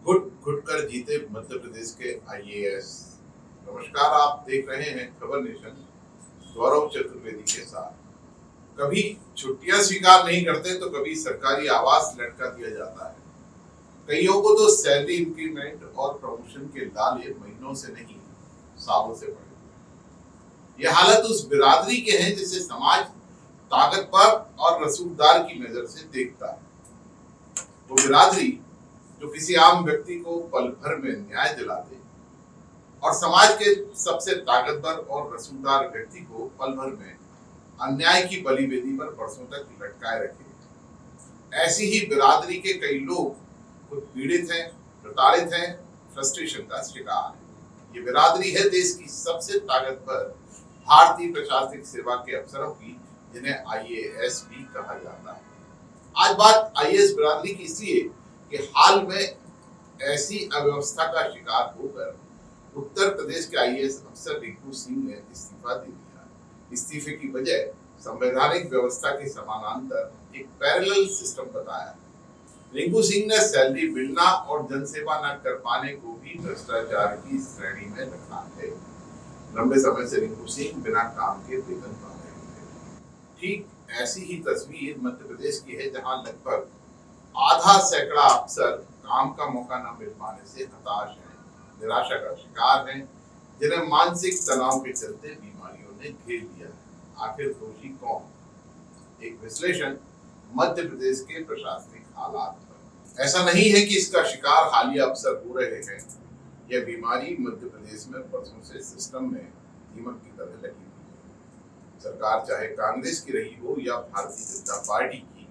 घुट घुट कर जीते मध्य प्रदेश के आईएएस। नमस्कार, आप देख रहे हैं खबर नेशन गौरव चतुर्वेदी के साथ। कभी छुट्टियां स्वीकार नहीं करते तो कभी सरकारी आवास लटका दिया जाता है। कईयों को तो सैलरी इंक्रीमेंट और प्रमोशन के लाले महीनों से नहीं सालों से पड़े हुए। यह हालत उस बिरादरी के हैं जिसे समाज ताकतवर और रसूखदार की नजर से देखता है। वो बिरादरी जो किसी आम व्यक्ति को पल भर में न्याय दिला दे और समाज के सबसे ताकतवर और रसूखदार व्यक्ति को पल भर में अन्याय की बलि वेदी पर बरसों तक लटकाए रखे। ऐसी ही बिरादरी के कई लोग खुद पीड़ित हैं, प्रताड़ित हैं, फ्रस्ट्रेशन का शिकार है। ये बिरादरी है देश की सबसे ताकतवर भारतीय प्रशासनिक सेवा के अफसरों की, जिन्हें आईएएस भी कहा जाता है। आज बात आईएएस बिरादरी की इसलिए कि हाल में ऐसी अव्यवस्था का शिकार होकर उत्तर प्रदेश के आईएएस अफसर रिंकू सिंह ने इस्तीफा दे दिया। इस्तीफे की वजह संवैधानिक व्यवस्था के समानांतर एक पैरेलल सिस्टम बताया। रिंकू सिंह ने सैलरी मिलना और जनसेवा न कर पाने को भी भ्रष्टाचार की श्रेणी में रखा है। लंबे समय से रिंकू सिंह बिना काम के वेतन पा रहे थे। ठीक ऐसी ही तस्वीर मध्य प्रदेश की है, जहां लगभग आधा सैकड़ा अफसर काम का मौका न मिल पाने से हताश हैं, निराशा का शिकार हैं, जिन्हें मानसिक तनाव के चलते बीमारियों ने घेर लिया है। आखिर दोषी कौन? एक विश्लेषण मध्य प्रदेश के प्रशासनिक हालात पर। ऐसा नहीं है कि इसका शिकार हालिया अफसर हो रहे हैं। यह बीमारी मध्य प्रदेश में बरसों से सिस्टम में दीमक की तरह लगी हुई है। सरकार चाहे कांग्रेस की रही हो या भारतीय जनता पार्टी की,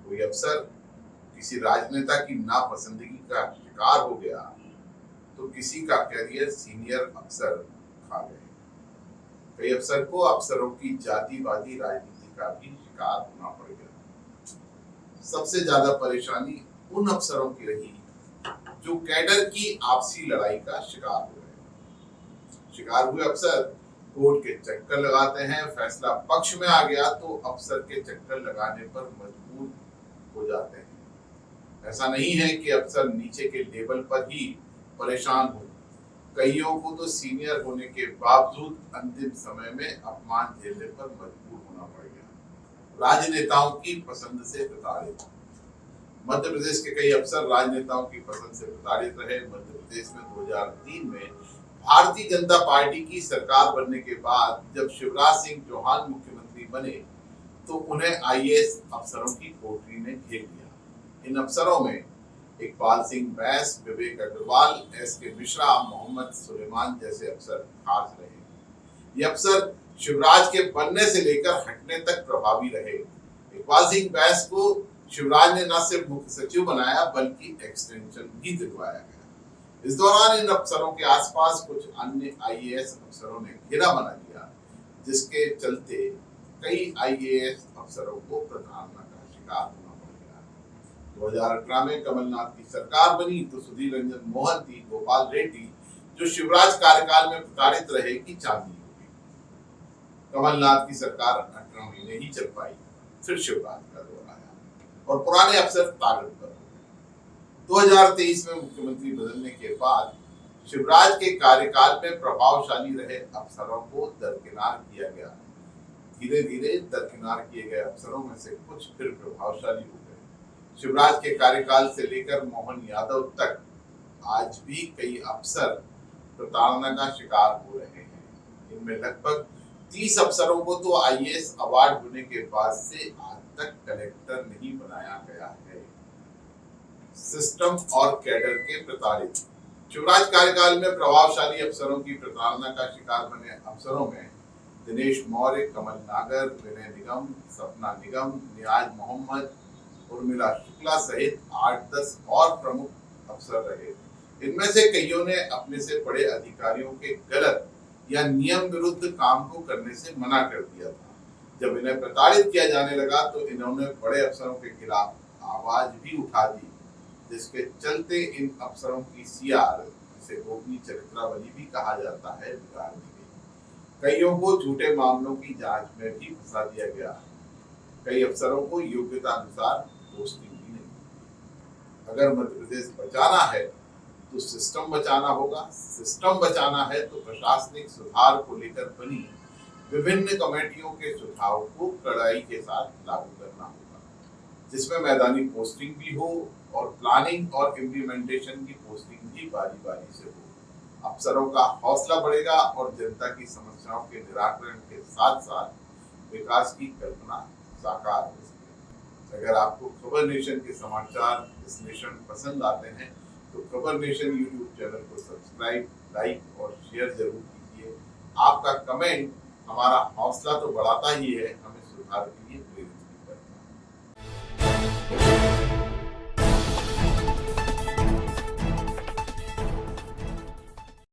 कोई अफसर किसी राजनेता की नापसंदगी का शिकार हो गया तो किसी का करियर सीनियर अफसर खा गए। कई अफसर को अफसरों की जातिवादी राजनीति का भी शिकार होना पड़ गया। सबसे ज्यादा परेशानी उन अफसरों की रही जो कैडर की आपसी लड़ाई का शिकार हुए। शिकार हुए अफसर कोर्ट के चक्कर लगाते हैं, फैसला पक्ष में आ गया तो अफसर के चक्कर लगाने पर मजबूर हो जाते हैं। ऐसा नहीं है कि अफसर नीचे के लेवल पर ही परेशान हो। कईयों को तो सीनियर होने के बावजूद अंतिम समय में अपमान झेलने पर मजबूर होना पड़ गया। राजनेताओं की पसंद से प्रताड़ित। मध्य प्रदेश के कई अफसर राजनेताओं की पसंद से प्रताड़ित रहे। मध्य प्रदेश में 2003 में भारतीय जनता पार्टी की सरकार बनने के बाद जब शिवराज सिंह चौहान मुख्यमंत्री बने तो उन्हें आईएएस अफसरों की कोठरी ने घेर लिया। इन अफसरों में इकबाल सिंह बैस, विवेक अग्रवाल, एसके मिश्रा, मोहम्मद सुलेमान जैसे अफसर खास रहे। ये अफसर शिवराज के बनने से लेकर हटने तक प्रभावी रहे। इकबाल सिंह बैस को शिवराज ने न सिर्फ मुख्य सचिव बनाया बल्कि एक्सटेंशन भी दिलवाया गया। इस दौरान इन अफसरों के आसपास कुछ अन्य आईएएस अफसरों ने घेरा बना लिया, जिसके चलते कई आईएएस अफसरों को प्रताड़ना का शिकार होना पड़ गया। 2018 में कमलनाथ की सरकार बनी तो सुधीर रंजन मोहंती, गोपाल रेड्डी जो शिवराज कार्यकाल में प्रताड़ित रहे की चांदी हो गई। कमलनाथ की सरकार 18 महीने ही चल पाई, फिर शिवराज का दौर आया और पुराने अफसर ताकतवर हो गए। 2023 में मुख्यमंत्री बदलने के बाद शिवराज के कार्यकाल में प्रभावशाली रहे अफसरों को दरकिनार किया गया। धीरे धीरे दरकिनार किए गए अफसरों में से कुछ फिर प्रभावशाली हो गए। शिवराज के कार्यकाल से लेकर मोहन यादव तक आज भी कई अफसर प्रताड़ना का शिकार हो रहे हैं। इनमें लगभग 30 अफसरों को तो आईएएस अवार्ड होने के बाद से आज तक कलेक्टर नहीं बनाया गया है। सिस्टम और कैडर के प्रताड़ित। शिवराज कार्यकाल में प्रभावशाली अफसरों की प्रताड़ना का शिकार बने अफसरों में दिनेश मौर्य, कमल नागर, विनय निगम, सपना निगम, नियाज मोहम्मद, उर्मिला शुक्ला सहित 8-10 और प्रमुख अफसर रहे। इनमें से कईयों ने अपने से बड़े अधिकारियों के गलत या नियम विरुद्ध काम को करने से मना कर दिया था। जब इन्हें प्रताड़ित किया जाने लगा तो इन्होंने बड़े अफसरों के खिलाफ आवाज भी उठा दी, जिसके चलते इन अफसरों की सीआर, जिसे गोपनीय चरित्रावली भी कहा जाता है, बिगाड़ दी गई। कईयों को झूठे मामलों की जांच में भी फंसा दिया गया। कई अफसरों को योग्यता अनुसार पोस्टिंग भी नहीं। अगर मध्य प्रदेश बचाना है तो सिस्टम बचाना होगा, सिस्टम बचाना है तो प्रशासनिक सुधार को लेकर बनी विभिन्न कमेटियों के सुझाव को कड़ाई के साथ लागू करना होगा, जिसमें मैदानी पोस्टिंग भी हो और प्लानिंग और इम्प्लीमेंटेशन की पोस्टिंग भी बारी बारी से हो। अफसरों का हौसला बढ़ेगा और जनता की समस्याओं के निराकरण के साथ साथ विकास की कल्पना साकार हो सके। अगर आपको खबर नेशन के समाचार विश्लेषण पसंद आते हैं तो खबर नेशन यूट्यूब चैनल को सब्सक्राइब, लाइक और शेयर जरूर कीजिए। आपका कमेंट हमारा हौसला तो बढ़ाता ही है, हमें सुधार के लिए